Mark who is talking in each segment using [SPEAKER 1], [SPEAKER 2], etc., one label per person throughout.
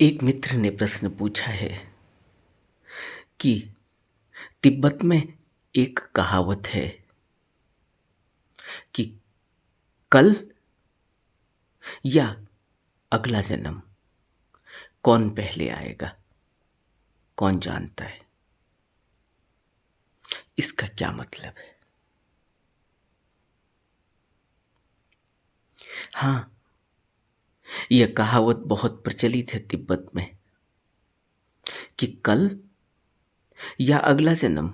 [SPEAKER 1] एक मित्र ने प्रश्न पूछा है कि तिब्बत में एक कहावत है कि कल या अगला जन्म कौन पहले आएगा, कौन जानता है। इसका क्या मतलब है? हाँ, यह कहावत बहुत प्रचलित है तिब्बत में कि कल या अगला जन्म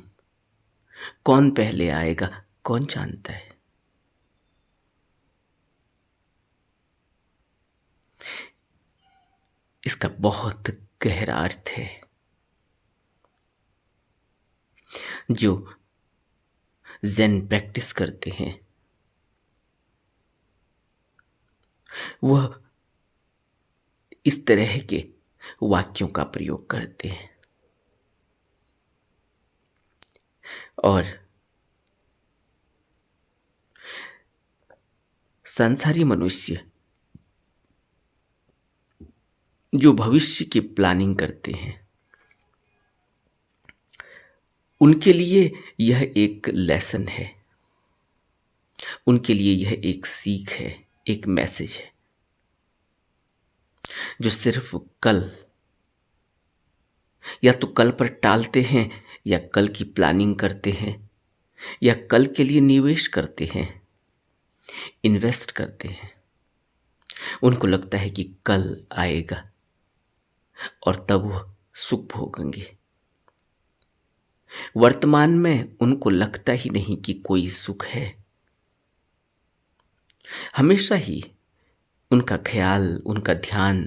[SPEAKER 1] कौन पहले आएगा, कौन जानता है। इसका बहुत गहरा अर्थ है जो ज़ेन प्रैक्टिस करते हैं वह इस तरह के वाक्यों का प्रयोग करते हैं और संसारी मनुष्य जो भविष्य की प्लानिंग करते हैं उनके लिए यह एक लेसन है, उनके लिए यह एक सीख है, एक मैसेज है जो सिर्फ कल या तो कल पर टालते हैं या कल की प्लानिंग करते हैं या कल के लिए निवेश करते हैं, इन्वेस्ट करते हैं। उनको लगता है कि कल आएगा और तब वह सुख भोगेंगे। वर्तमान में उनको लगता ही नहीं कि कोई सुख है। हमेशा ही उनका ख्याल, उनका ध्यान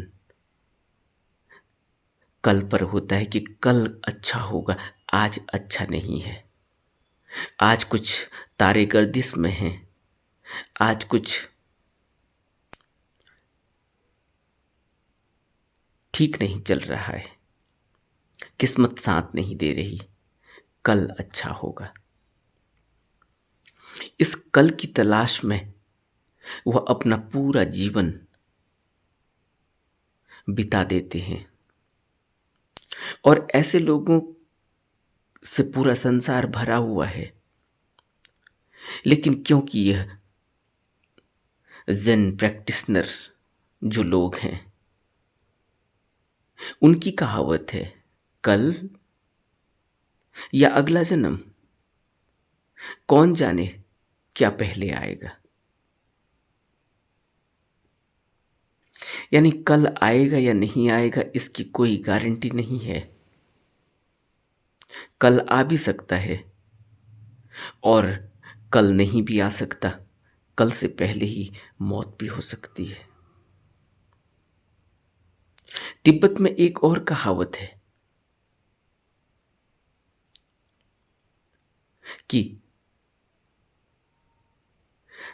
[SPEAKER 1] कल पर होता है कि कल अच्छा होगा, आज अच्छा नहीं है। आज कुछ तारे गर्दिश में हैं, आज कुछ ठीक नहीं चल रहा है, किस्मत साथ नहीं दे रही, कल अच्छा होगा। इस कल की तलाश में वह अपना पूरा जीवन बिता देते हैं और ऐसे लोगों से पूरा संसार भरा हुआ है। लेकिन क्योंकि यह ज़ेन प्रैक्टिशनर जो लोग हैं उनकी कहावत है कल या अगला जन्म कौन जाने क्या पहले आएगा। यानी कल आएगा या नहीं आएगा इसकी कोई गारंटी नहीं है। कल आ भी सकता है और कल नहीं भी आ सकता, कल से पहले ही मौत भी हो सकती है। तिब्बत में एक और कहावत है कि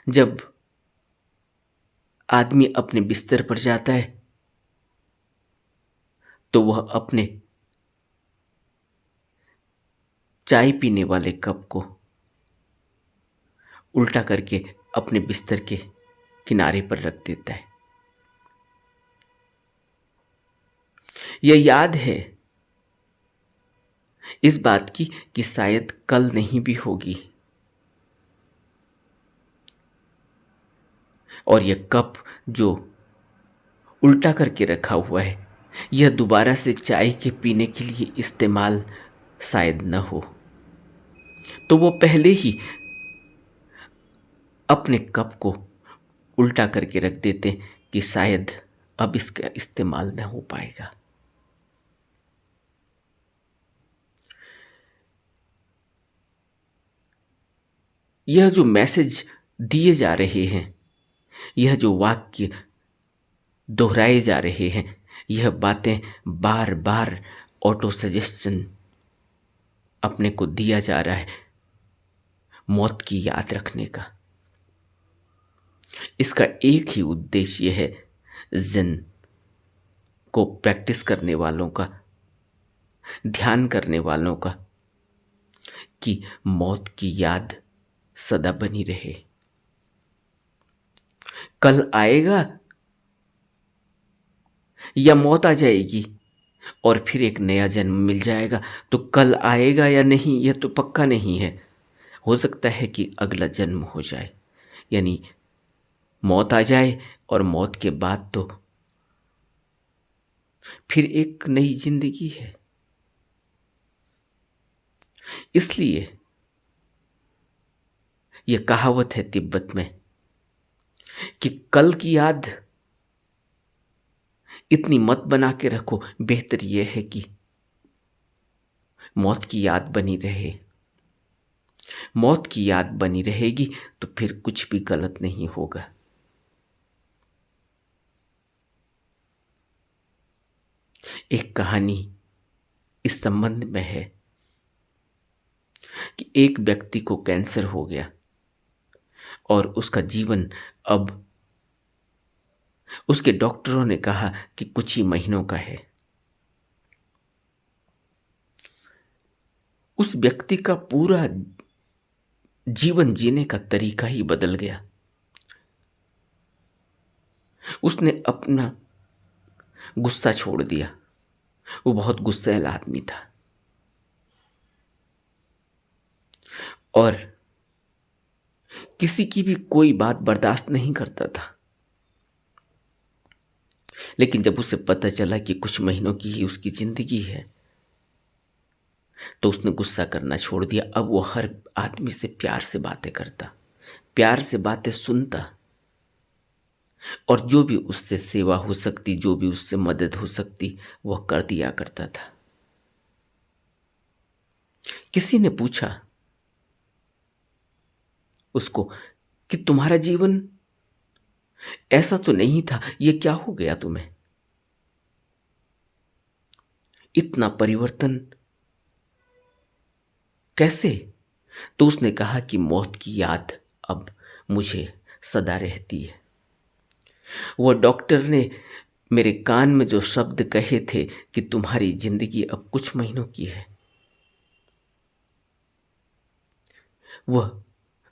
[SPEAKER 1] जब आदमी अपने बिस्तर पर जाता है तो वह अपने चाय पीने वाले कप को उल्टा करके अपने बिस्तर के किनारे पर रख देता है। यह याद है इस बात की कि शायद कल नहीं भी होगी और यह कप जो उल्टा करके रखा हुआ है यह दोबारा से चाय के पीने के लिए इस्तेमाल शायद न हो, तो वो पहले ही अपने कप को उल्टा करके रख देते कि शायद अब इसका इस्तेमाल न हो पाएगा। यह जो मैसेज दिए जा रहे हैं, यह जो वाक्य दोहराए जा रहे हैं, यह बातें बार बार ऑटो सजेशन अपने को दिया जा रहा है मौत की याद रखने का। इसका एक ही उद्देश्य है ज़ेन को प्रैक्टिस करने वालों का, ध्यान करने वालों का, कि मौत की याद सदा बनी रहे। कल आएगा या मौत आ जाएगी और फिर एक नया जन्म मिल जाएगा। तो कल आएगा या नहीं यह तो पक्का नहीं है। हो सकता है कि अगला जन्म हो जाए, यानी मौत आ जाए और मौत के बाद तो फिर एक नई जिंदगी है। इसलिए यह कहावत है तिब्बत में कि कल की याद इतनी मत बना के रखो, बेहतर यह है कि मौत की याद बनी रहे। मौत की याद बनी रहेगी तो फिर कुछ भी गलत नहीं होगा। एक कहानी इस संबंध में है कि एक व्यक्ति को कैंसर हो गया और उसका जीवन अब, उसके डॉक्टरों ने कहा कि कुछ ही महीनों का है। उस व्यक्ति का पूरा जीवन जीने का तरीका ही बदल गया। उसने अपना गुस्सा छोड़ दिया। वो बहुत गुस्सैल आदमी था और किसी की भी कोई बात बर्दाश्त नहीं करता था। लेकिन जब उसे पता चला कि कुछ महीनों की ही उसकी जिंदगी है तो उसने गुस्सा करना छोड़ दिया। अब वो हर आदमी से प्यार से बातें करता, प्यार से बातें सुनता और जो भी उससे सेवा हो सकती, जो भी उससे मदद हो सकती, वह कर दिया करता था। किसी ने पूछा उसको कि तुम्हारा जीवन ऐसा तो नहीं था, ये क्या हो गया तुम्हें, इतना परिवर्तन कैसे? तो उसने कहा कि मौत की याद अब मुझे सदा रहती है। वो डॉक्टर ने मेरे कान में जो शब्द कहे थे कि तुम्हारी जिंदगी अब कुछ महीनों की है, वह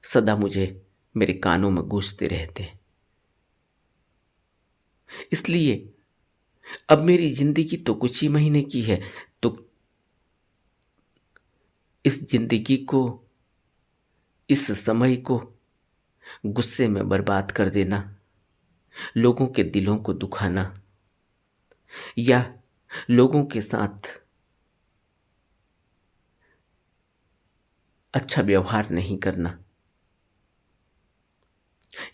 [SPEAKER 1] सदा मुझे मेरे कानों में गूंजते रहते। इसलिए अब मेरी जिंदगी तो कुछ ही महीने की है, तो इस जिंदगी को, इस समय को गुस्से में बर्बाद कर देना, लोगों के दिलों को दुखाना या लोगों के साथ अच्छा व्यवहार नहीं करना,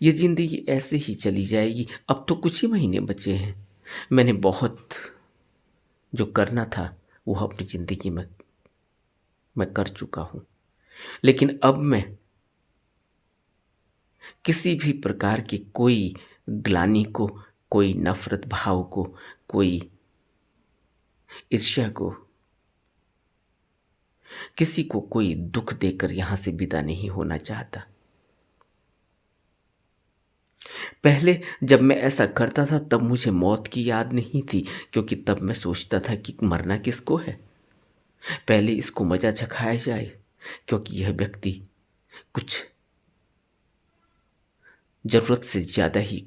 [SPEAKER 1] ये जिंदगी ऐसे ही चली जाएगी। अब तो कुछ ही महीने बचे हैं। मैंने बहुत जो करना था वो अपनी जिंदगी में मैं कर चुका हूं। लेकिन अब मैं किसी भी प्रकार की कोई ग्लानि को, कोई नफरत भाव को, कोई ईर्ष्या को, किसी को कोई दुख देकर यहां से विदा नहीं होना चाहता। पहले जब मैं ऐसा करता था तब मुझे मौत की याद नहीं थी, क्योंकि तब मैं सोचता था कि मरना किसको है, पहले इसको मजा चखाया जाए, क्योंकि यह व्यक्ति कुछ जरूरत से ज्यादा ही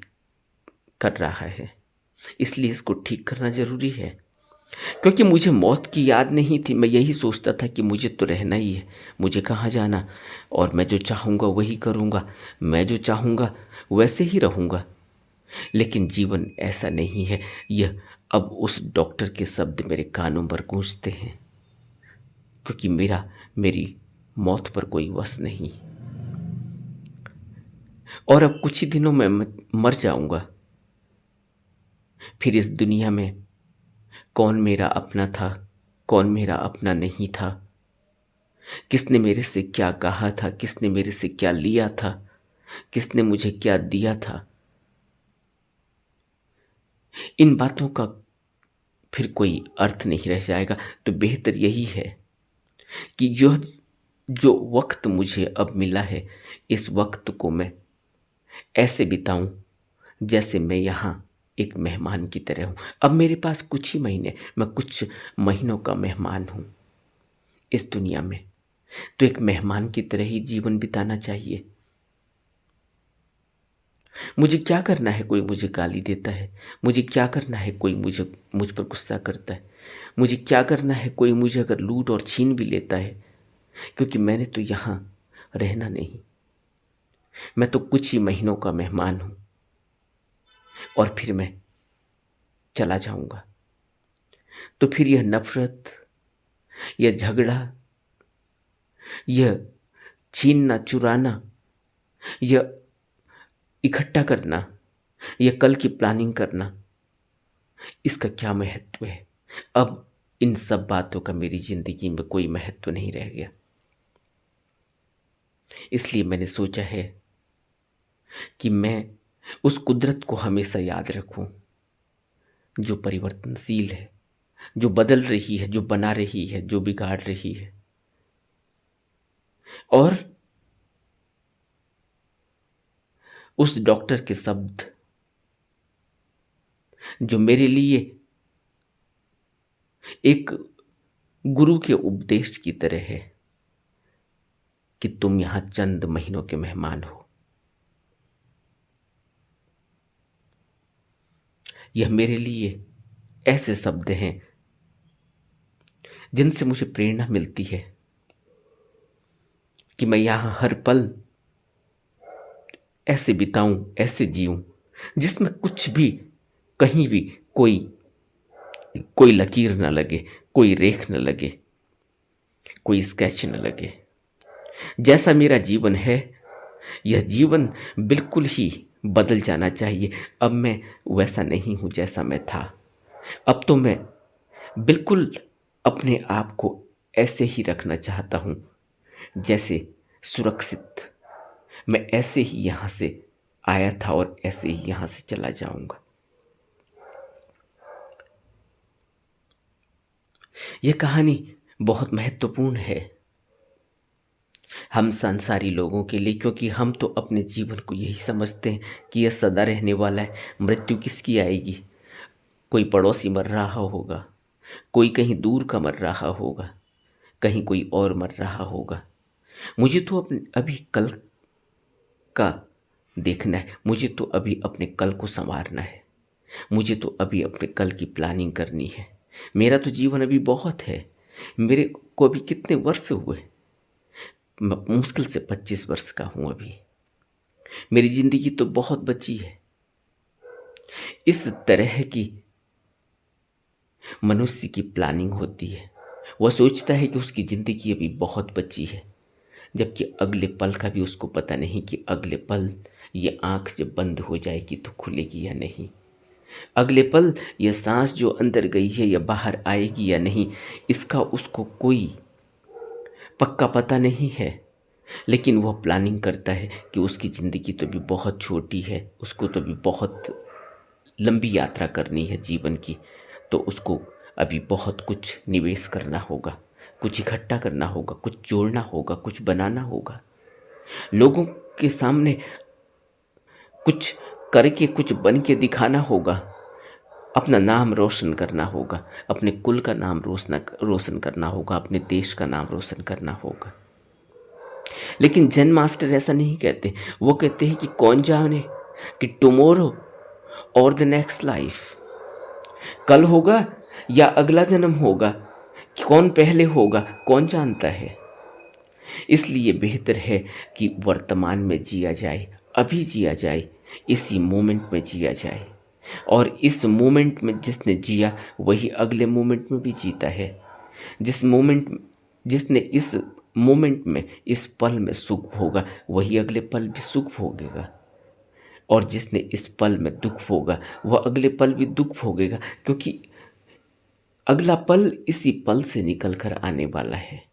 [SPEAKER 1] कर रहा है, इसलिए इसको ठीक करना जरूरी है। क्योंकि मुझे मौत की याद नहीं थी, मैं यही सोचता था कि मुझे तो रहना ही है, मुझे कहाँ जाना, और मैं जो चाहूँगा वही करूँगा, मैं जो चाहूँगा वैसे ही रहूँगा। लेकिन जीवन ऐसा नहीं है। यह अब उस डॉक्टर के शब्द मेरे कानों पर गूंजते हैं, क्योंकि मेरी मौत पर कोई वश नहीं, और अब कुछ ही दिनों में मैं मर जाऊंगा। फिर इस दुनिया में कौन मेरा अपना था, कौन मेरा अपना नहीं था, किसने मेरे से क्या कहा था, किसने मेरे से क्या लिया था, किसने मुझे क्या दिया था, इन बातों का फिर कोई अर्थ नहीं रह जाएगा। तो बेहतर यही है कि यह जो वक्त मुझे अब मिला है, इस वक्त को मैं ऐसे बिताऊं जैसे मैं यहाँ एक मेहमान की तरह हूँ। अब मेरे पास कुछ ही महीने, मैं कुछ महीनों का मेहमान हूँ इस दुनिया में, तो एक मेहमान की तरह ही जीवन बिताना चाहिए। मुझे क्या करना है कोई मुझे गाली देता है, मुझे क्या करना है कोई मुझ पर गुस्सा करता है, मुझे क्या करना है कोई मुझे अगर लूट और छीन भी लेता है, क्योंकि मैंने तो यहाँ रहना नहीं, मैं तो कुछ ही महीनों का मेहमान हूँ और फिर मैं चला जाऊंगा। तो फिर यह नफरत, यह झगड़ा, यह छीनना चुराना, यह इकट्ठा करना, यह कल की प्लानिंग करना, इसका क्या महत्व है? अब इन सब बातों का मेरी जिंदगी में कोई महत्व नहीं रह गया। इसलिए मैंने सोचा है कि मैं उस कुदरत को हमेशा याद रखूं जो परिवर्तनशील है, जो बदल रही है, जो बना रही है, जो बिगाड़ रही है। और उस डॉक्टर के शब्द जो मेरे लिए एक गुरु के उपदेश की तरह है कि तुम यहां चंद महीनों के मेहमान हो, यह मेरे लिए ऐसे शब्द हैं जिनसे मुझे प्रेरणा मिलती है कि मैं यहां हर पल ऐसे बिताऊं, ऐसे जीऊं जिसमें कुछ भी, कहीं भी कोई कोई लकीर न लगे, कोई रेख न लगे, कोई स्केच न लगे। जैसा मेरा जीवन है, यह जीवन बिल्कुल ही बदल जाना चाहिए। अब मैं वैसा नहीं हूं जैसा मैं था। अब तो मैं बिल्कुल अपने आप को ऐसे ही रखना चाहता हूं जैसे सुरक्षित। मैं ऐसे ही यहां से आया था और ऐसे ही यहां से चला जाऊंगा। यह कहानी बहुत महत्वपूर्ण है हम संसारी लोगों के लिए, क्योंकि हम तो अपने जीवन को यही समझते हैं कि यह सदा रहने वाला है। मृत्यु किसकी आएगी? कोई पड़ोसी मर रहा होगा, कोई कहीं दूर का मर रहा होगा, कहीं कोई और मर रहा होगा। मुझे तो अपने अभी कल का देखना है, मुझे तो अभी अपने कल को संवारना है, मुझे तो अभी अपने कल की प्लानिंग करनी है। मेरा तो जीवन अभी बहुत है। मेरे को अभी कितने वर्ष हुए? मुश्किल से 25 वर्ष का हूं अभी। मेरी जिंदगी तो बहुत बची है। इस तरह की मनुष्य की प्लानिंग होती है। वह सोचता है कि उसकी जिंदगी अभी बहुत बची है, जबकि अगले पल का भी उसको पता नहीं कि अगले पल ये आंख जब बंद हो जाएगी तो खुलेगी या नहीं। अगले पल यह सांस जो अंदर गई है या बाहर आएगी या नहीं, इसका उसको कोई पक्का पता नहीं है। लेकिन वह प्लानिंग करता है कि उसकी ज़िंदगी तो भी बहुत छोटी है, उसको तो भी बहुत लंबी यात्रा करनी है जीवन की, तो उसको अभी बहुत कुछ निवेश करना होगा, कुछ इकट्ठा करना होगा, कुछ जोड़ना होगा, कुछ बनाना होगा, लोगों के सामने कुछ करके, कुछ बन के दिखाना होगा, अपना नाम रोशन करना होगा, अपने कुल का नाम रोशन करना होगा, अपने देश का नाम रोशन करना होगा। लेकिन जैन मास्टर ऐसा नहीं कहते। वो कहते हैं कि कौन जाने कि टुमारो और द नेक्स्ट लाइफ, कल होगा या अगला जन्म होगा, कि कौन पहले होगा कौन जानता है। इसलिए बेहतर है कि वर्तमान में जिया जाए, अभी जिया जाए, इसी मोमेंट में जिया जाए। और इस मोमेंट में जिसने जिया वही अगले मोमेंट में भी जीता है। जिसने इस मोमेंट में, इस पल में सुख भोगा वही अगले पल भी सुख भोगेगा, और जिसने इस पल में दुख भोगा वह अगले पल भी दुख भोगेगा, क्योंकि अगला पल इसी पल से निकल कर आने वाला है।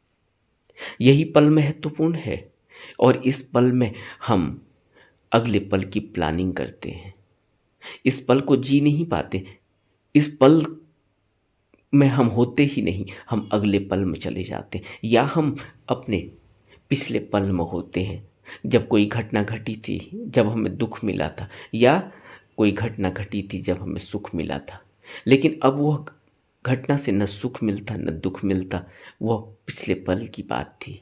[SPEAKER 1] यही पल महत्वपूर्ण है और इस पल में हम अगले पल की प्लानिंग करते हैं। इस पल को जी नहीं पाते, इस पल में हम होते ही नहीं, हम अगले पल में चले जाते हैं, या हम अपने पिछले पल में होते हैं, जब कोई घटना घटी थी, जब हमें दुख मिला था, या कोई घटना घटी थी जब हमें सुख मिला था। लेकिन अब वह घटना से न सुख मिलता न दुख मिलता, वह पिछले पल की बात थी।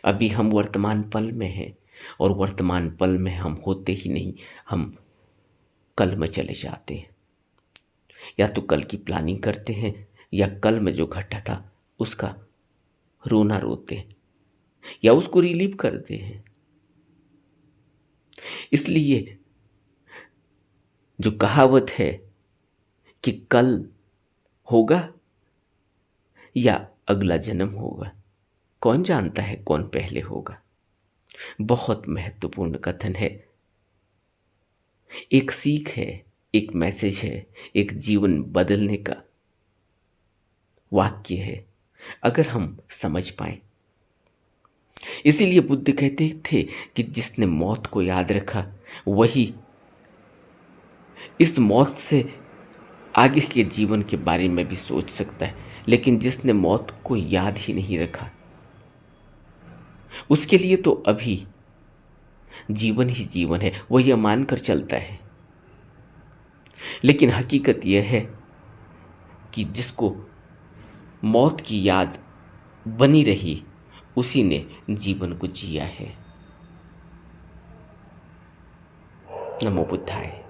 [SPEAKER 1] अभी हम वर्तमान पल में हैं और वर्तमान पल में हम होते ही नहीं, हम कल में चले जाते हैं। या तो कल की प्लानिंग करते हैं या कल में जो घटा था उसका रोना रोते हैं या उसको रिलीव करते हैं। इसलिए जो कहावत है कि कल होगा या अगला जन्म होगा, कौन जानता है कौन पहले होगा, बहुत महत्वपूर्ण कथन है। एक सीख है, एक मैसेज है, एक जीवन बदलने का वाक्य है, अगर हम समझ पाए। इसीलिए बुद्ध कहते थे कि जिसने मौत को याद रखा वही इस मौत से आगे के जीवन के बारे में भी सोच सकता है, लेकिन जिसने मौत को याद ही नहीं रखा उसके लिए तो अभी जीवन ही जीवन है, वो यह मानकर चलता है। लेकिन हकीकत यह है कि जिसको मौत की याद बनी रही उसी ने जीवन को जिया है। नमो बुद्धाय।